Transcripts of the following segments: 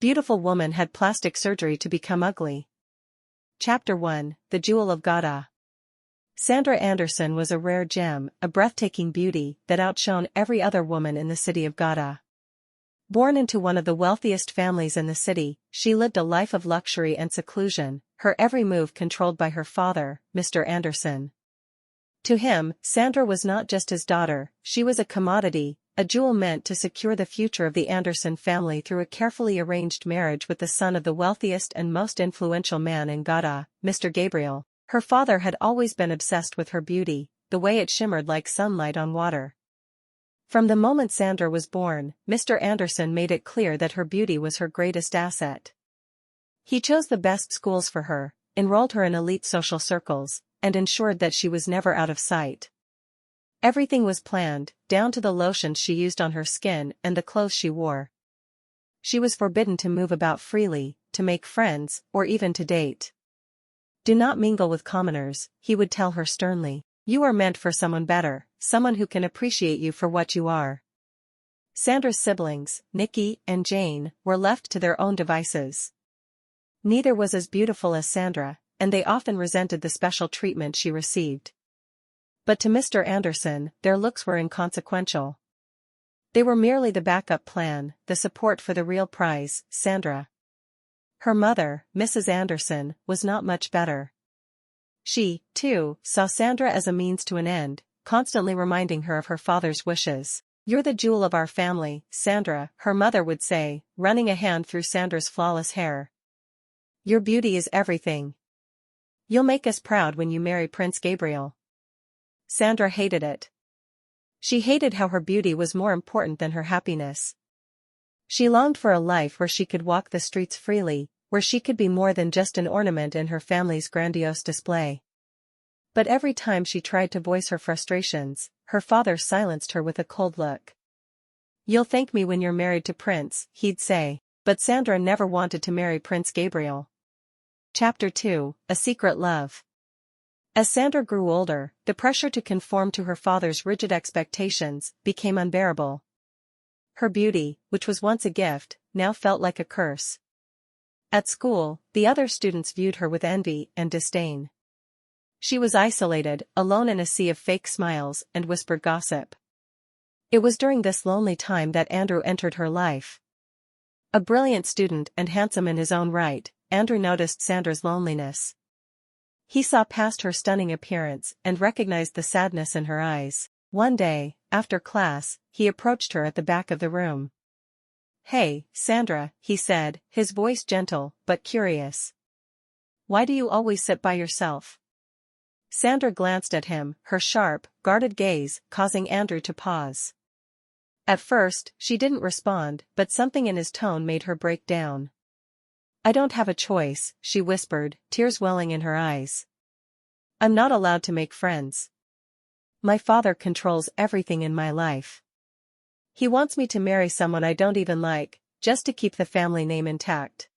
Beautiful woman had plastic surgery to become ugly. Chapter 1, The Jewel of Gotha. Sandra Anderson was a rare gem, a breathtaking beauty that outshone every other woman in the city of Gotha. Born into one of the wealthiest families in the city, she lived a life of luxury and seclusion, her every move controlled by her father, Mr. Anderson. To him, Sandra was not just his daughter, she was a commodity, a jewel meant to secure the future of the Anderson family through a carefully arranged marriage with the son of the wealthiest and most influential man in Gotha, Mr. Gabriel. Her father had always been obsessed with her beauty, the way it shimmered like sunlight on water. From the moment Sandra was born, Mr. Anderson made it clear that her beauty was her greatest asset. He chose the best schools for her, enrolled her in elite social circles, and ensured that she was never out of sight. Everything was planned, down to the lotions she used on her skin and the clothes she wore. She was forbidden to move about freely, to make friends, or even to date. "Do not mingle with commoners," he would tell her sternly. "You are meant for someone better, someone who can appreciate you for what you are." Sandra's siblings, Nikki and Jane, were left to their own devices. Neither was as beautiful as Sandra, and they often resented the special treatment she received. But to Mr. Anderson, their looks were inconsequential. They were merely the backup plan, the support for the real prize, Sandra. Her mother, Mrs. Anderson, was not much better. She, too, saw Sandra as a means to an end, constantly reminding her of her father's wishes. "You're the jewel of our family, Sandra," her mother would say, running a hand through Sandra's flawless hair. "Your beauty is everything. You'll make us proud when you marry Prince Gabriel." Sandra hated it. She hated how her beauty was more important than her happiness. She longed for a life where she could walk the streets freely, where she could be more than just an ornament in her family's grandiose display. But every time she tried to voice her frustrations, her father silenced her with a cold look. "You'll thank me when you're married to Prince," he'd say. But Sandra never wanted to marry Prince Gabriel. Chapter 2, A Secret Love. As Sandra grew older, the pressure to conform to her father's rigid expectations became unbearable. Her beauty, which was once a gift, now felt like a curse. At school, the other students viewed her with envy and disdain. She was isolated, alone in a sea of fake smiles and whispered gossip. It was during this lonely time that Andrew entered her life. A brilliant student and handsome in his own right, Andrew noticed Sandra's loneliness. He saw past her stunning appearance and recognized the sadness in her eyes. One day, after class, he approached her at the back of the room. "Hey, Sandra," he said, his voice gentle but curious. "Why do you always sit by yourself?" Sandra glanced at him, her sharp, guarded gaze causing Andrew to pause. At first, she didn't respond, but something in his tone made her break down. "I don't have a choice," she whispered, tears welling in her eyes. "I'm not allowed to make friends. My father controls everything in my life. He wants me to marry someone I don't even like, just to keep the family name intact."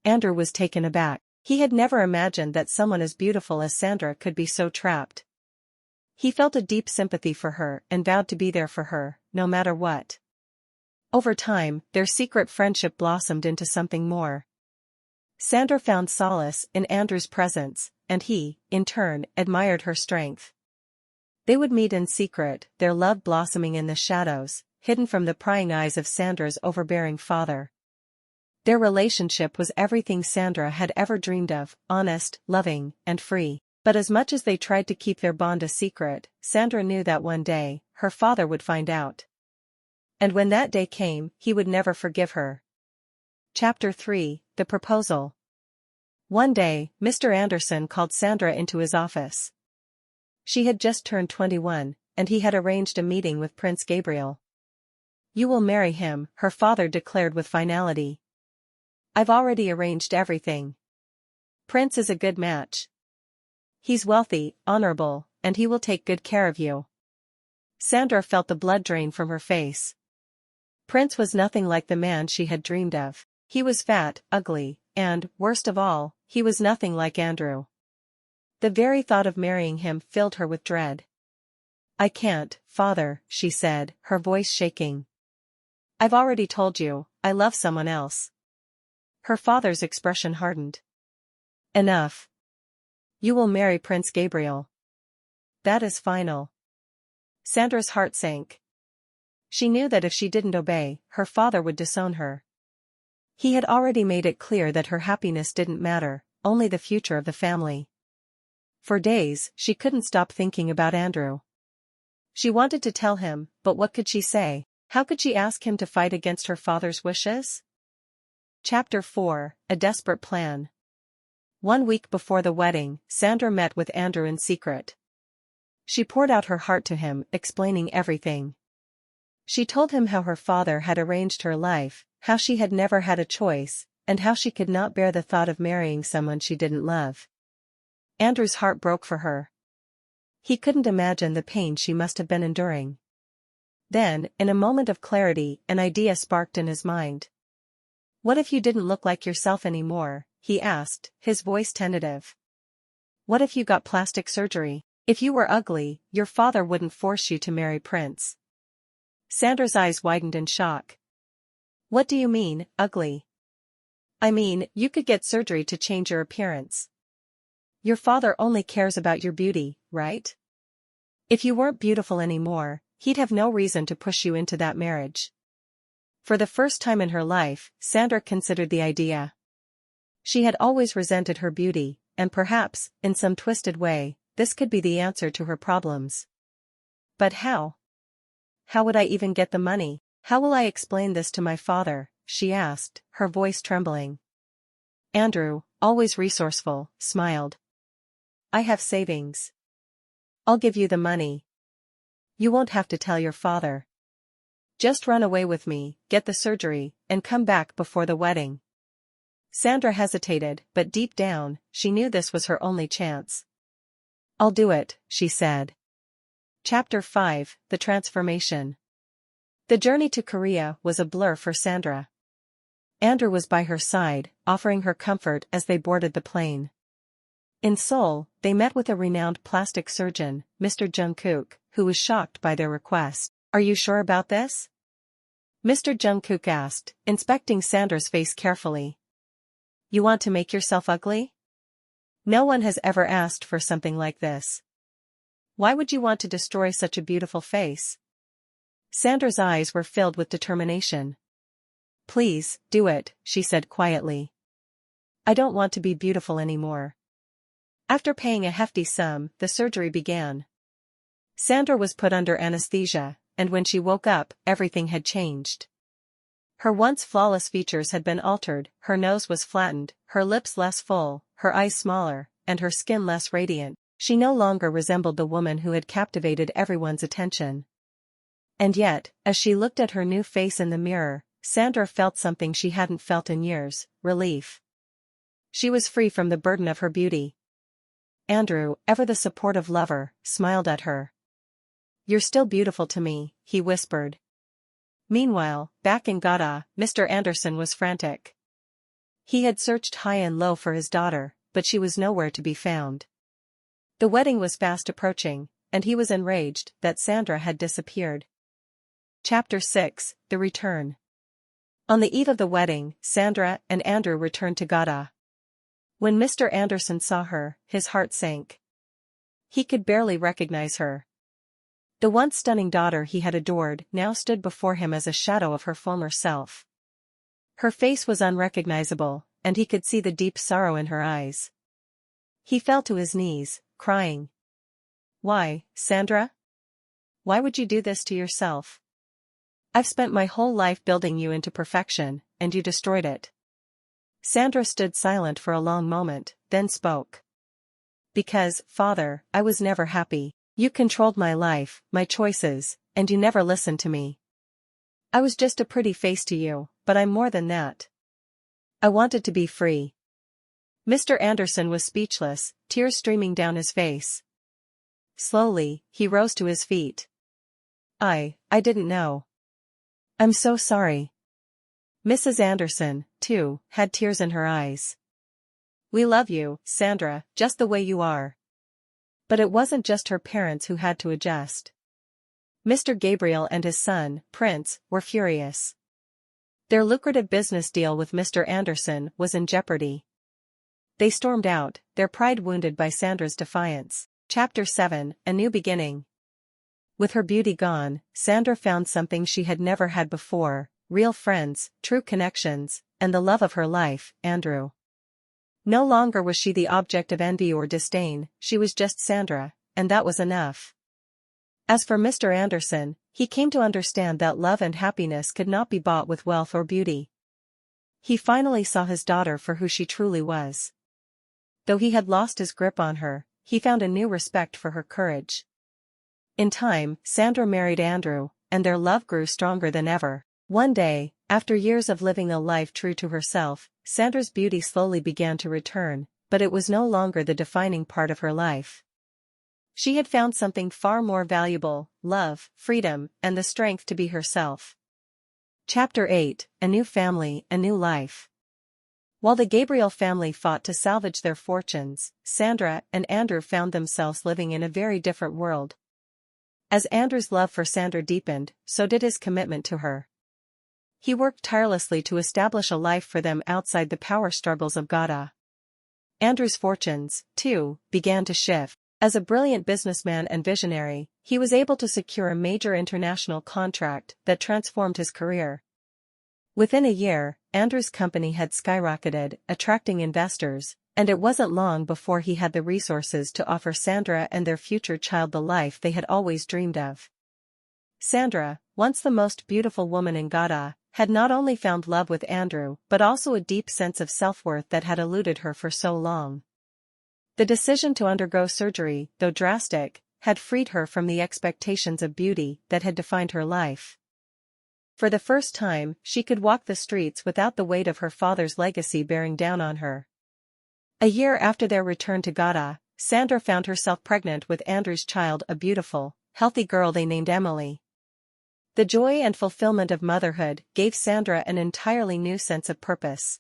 Andrew was taken aback. He had never imagined that someone as beautiful as Sandra could be so trapped. He felt a deep sympathy for her and vowed to be there for her, no matter what. Over time, their secret friendship blossomed into something more. Sandra found solace in Andrew's presence, and he, in turn, admired her strength. They would meet in secret, their love blossoming in the shadows, hidden from the prying eyes of Sandra's overbearing father. Their relationship was everything Sandra had ever dreamed of, honest, loving, and free. But as much as they tried to keep their bond a secret, Sandra knew that one day, her father would find out. And when that day came, he would never forgive her. Chapter 3, The Proposal. One day, Mr. Anderson called Sandra into his office. She had just turned 21, and he had arranged a meeting with Prince Gabriel. "You will marry him," her father declared with finality. "I've already arranged everything. Prince is a good match. He's wealthy, honorable, and he will take good care of you." Sandra felt the blood drain from her face. Prince was nothing like the man she had dreamed of. He was fat, ugly, and, worst of all, he was nothing like Andrew. The very thought of marrying him filled her with dread. "I can't, father," she said, her voice shaking. "I've already told you, I love someone else." Her father's expression hardened. Enough. You will marry Prince Gabriel. That is final. Sandra's heart sank. She knew that if she didn't obey, her father would disown her. He had already made it clear that her happiness didn't matter, only the future of the family. For days, she couldn't stop thinking about Andrew. She wanted to tell him, but what could she say? How could she ask him to fight against her father's wishes? Chapter 4, A Desperate Plan. 1 week before the wedding, Sandra met with Andrew in secret. She poured out her heart to him, explaining everything. She told him how her father had arranged her life, how she had never had a choice, and how she could not bear the thought of marrying someone she didn't love. Andrew's heart broke for her. He couldn't imagine the pain she must have been enduring. Then, in a moment of clarity, an idea sparked in his mind. What if you didn't look like yourself anymore? He asked, his voice tentative. What if you got plastic surgery? If you were ugly, your father wouldn't force you to marry Prince. Sandra's eyes widened in shock. What do you mean, ugly? I mean, you could get surgery to change your appearance. Your father only cares about your beauty, right? If you weren't beautiful anymore, he'd have no reason to push you into that marriage. For the first time in her life, Sandra considered the idea. She had always resented her beauty, and perhaps, in some twisted way, this could be the answer to her problems. But how? How would I even get the money? How will I explain this to my father? She asked, her voice trembling. Andrew, always resourceful, smiled. I have savings. I'll give you the money. You won't have to tell your father. Just run away with me, get the surgery, and come back before the wedding. Sandra hesitated, but deep down, she knew this was her only chance. I'll do it, she said. Chapter 5, The Transformation. The journey to Korea was a blur for Sandra. Andrew was by her side, offering her comfort as they boarded the plane. In Seoul, they met with a renowned plastic surgeon, Mr. Jungkook, who was shocked by their request. Are you sure about this? Mr. Jungkook asked, inspecting Sandra's face carefully. You want to make yourself ugly? No one has ever asked for something like this. Why would you want to destroy such a beautiful face? Sandra's eyes were filled with determination. Please, do it, she said quietly. I don't want to be beautiful anymore. After paying a hefty sum, the surgery began. Sandra was put under anesthesia, and when she woke up, everything had changed. Her once flawless features had been altered, her nose was flattened, her lips less full, her eyes smaller, and her skin less radiant. She no longer resembled the woman who had captivated everyone's attention. And yet, as she looked at her new face in the mirror, Sandra felt something she hadn't felt in years, relief. She was free from the burden of her beauty. Andrew, ever the supportive lover, smiled at her. You're still beautiful to me, he whispered. Meanwhile, back in Gotha, Mr. Anderson was frantic. He had searched high and low for his daughter, but she was nowhere to be found. The wedding was fast approaching, and he was enraged that Sandra had disappeared. Chapter 6, The Return. On the eve of the wedding, Sandra and Andrew returned to Gotha. When Mr. Anderson saw her, his heart sank. He could barely recognize her. The once stunning daughter he had adored now stood before him as a shadow of her former self. Her face was unrecognizable, and he could see the deep sorrow in her eyes. He fell to his knees, crying. Why, Sandra? Why would you do this to yourself? I've spent my whole life building you into perfection, and you destroyed it. Sandra stood silent for a long moment, then spoke. Because, Father, I was never happy. You controlled my life, my choices, and you never listened to me. I was just a pretty face to you, but I'm more than that. I wanted to be free. Mr. Anderson was speechless, tears streaming down his face. Slowly, he rose to his feet. I didn't know. I'm so sorry. Mrs. Anderson, too, had tears in her eyes. We love you, Sandra, just the way you are. But it wasn't just her parents who had to adjust. Mr. Gabriel and his son, Prince, were furious. Their lucrative business deal with Mr. Anderson was in jeopardy. They stormed out, their pride wounded by Sandra's defiance. Chapter 7, A New Beginning. With her beauty gone, Sandra found something she had never had before: real friends, true connections, and the love of her life, Andrew. No longer was she the object of envy or disdain, she was just Sandra, and that was enough. As for Mr. Anderson, he came to understand that love and happiness could not be bought with wealth or beauty. He finally saw his daughter for who she truly was. Though he had lost his grip on her, he found a new respect for her courage. In time, Sandra married Andrew, and their love grew stronger than ever. One day, after years of living a life true to herself, Sandra's beauty slowly began to return, but it was no longer the defining part of her life. She had found something far more valuable: love, freedom, and the strength to be herself. Chapter 8, A New Family, A New Life. While the Gabriel family fought to salvage their fortunes, Sandra and Andrew found themselves living in a very different world. As Andrew's love for Sandra deepened, so did his commitment to her. He worked tirelessly to establish a life for them outside the power struggles of Gada. Andrew's fortunes, too, began to shift. As a brilliant businessman and visionary, he was able to secure a major international contract that transformed his career. Within a year, Andrew's company had skyrocketed, attracting investors, and it wasn't long before he had the resources to offer Sandra and their future child the life they had always dreamed of. Sandra, once the most beautiful woman in Gada, had not only found love with Andrew but also a deep sense of self-worth that had eluded her for so long. The decision to undergo surgery, though drastic, had freed her from the expectations of beauty that had defined her life. For the first time, she could walk the streets without the weight of her father's legacy bearing down on her. A year after their return to Gada, Sandra found herself pregnant with Andrew's child, a beautiful, healthy girl they named Emily. The joy and fulfillment of motherhood gave Sandra an entirely new sense of purpose.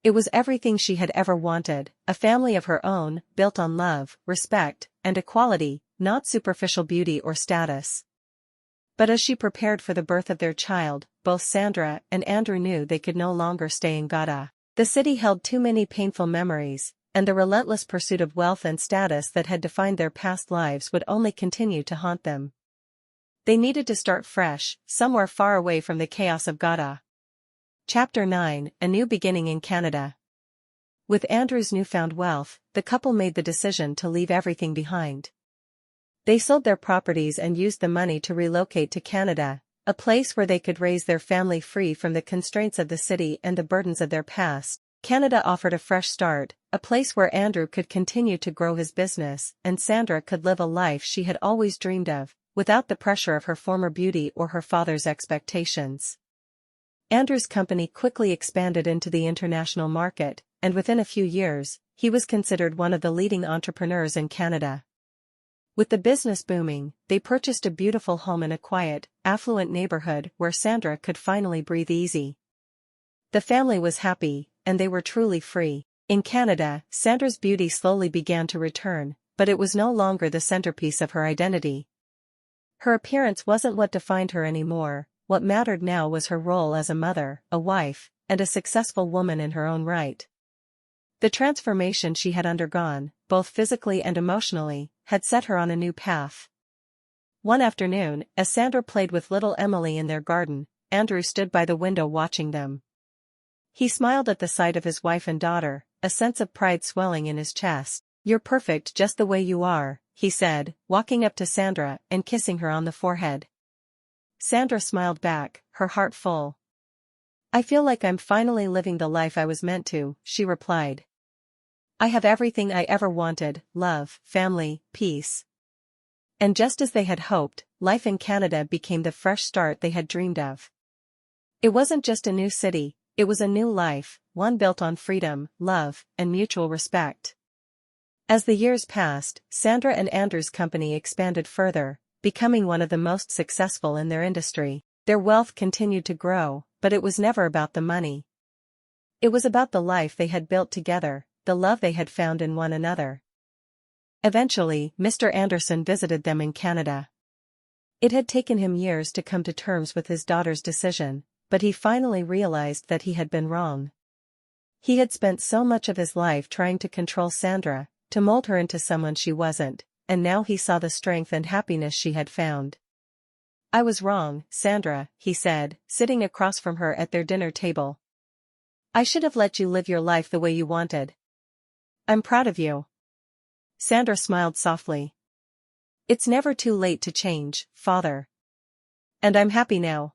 It was everything she had ever wanted: a family of her own, built on love, respect, and equality, not superficial beauty or status. But as she prepared for the birth of their child, both Sandra and Andrew knew they could no longer stay in Gada. The city held too many painful memories, and the relentless pursuit of wealth and status that had defined their past lives would only continue to haunt them. They needed to start fresh, somewhere far away from the chaos of Gada. Chapter 9, A New Beginning in Canada. With Andrew's newfound wealth, the couple made the decision to leave everything behind. They sold their properties and used the money to relocate to Canada, a place where they could raise their family free from the constraints of the city and the burdens of their past. Canada offered a fresh start, a place where Andrew could continue to grow his business and Sandra could live a life she had always dreamed of, without the pressure of her former beauty or her father's expectations. Andrew's company quickly expanded into the international market, and within a few years, he was considered one of the leading entrepreneurs in Canada. With the business booming, they purchased a beautiful home in a quiet, affluent neighborhood where Sandra could finally breathe easy. The family was happy, and they were truly free. In Canada, Sandra's beauty slowly began to return, but it was no longer the centerpiece of her identity. Her appearance wasn't what defined her anymore. What mattered now was her role as a mother, a wife, and a successful woman in her own right. The transformation she had undergone, both physically and emotionally, had set her on a new path. One afternoon, as Sandra played with little Emily in their garden, Andrew stood by the window watching them. He smiled at the sight of his wife and daughter, a sense of pride swelling in his chest. "You're perfect just the way you are," he said, walking up to Sandra and kissing her on the forehead. Sandra smiled back, her heart full. "I feel like I'm finally living the life I was meant to," she replied. "I have everything I ever wanted: love, family, peace." And just as they had hoped, life in Canada became the fresh start they had dreamed of. It wasn't just a new city, it was a new life, one built on freedom, love, and mutual respect. As the years passed, Sandra and Andrew's company expanded further, becoming one of the most successful in their industry. Their wealth continued to grow, but it was never about the money. It was about the life they had built together, the love they had found in one another. Eventually, Mr. Anderson visited them in Canada. It had taken him years to come to terms with his daughter's decision, but he finally realized that he had been wrong. He had spent so much of his life trying to control Sandra, to mold her into someone she wasn't, and now he saw the strength and happiness she had found. "I was wrong, Sandra," he said, sitting across from her at their dinner table. "I should have let you live your life the way you wanted. I'm proud of you." Sandra smiled softly. "It's never too late to change, Father. And I'm happy now.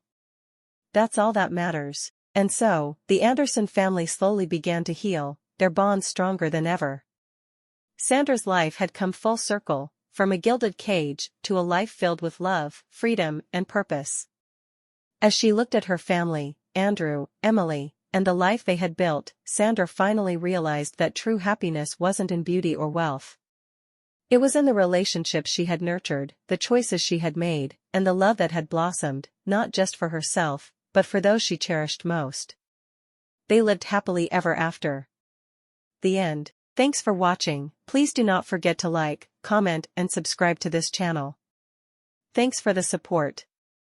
That's all that matters." And so, the Anderson family slowly began to heal, their bond stronger than ever. Sandra's life had come full circle, from a gilded cage to a life filled with love, freedom, and purpose. As she looked at her family, Andrew, Emily, and the life they had built, Sandra finally realized that true happiness wasn't in beauty or wealth. It was in the relationships she had nurtured, the choices she had made, and the love that had blossomed, not just for herself, but for those she cherished most. They lived happily ever after. The end. Thanks for watching. Please do not forget to like, comment, and subscribe to this channel. Thanks for the support.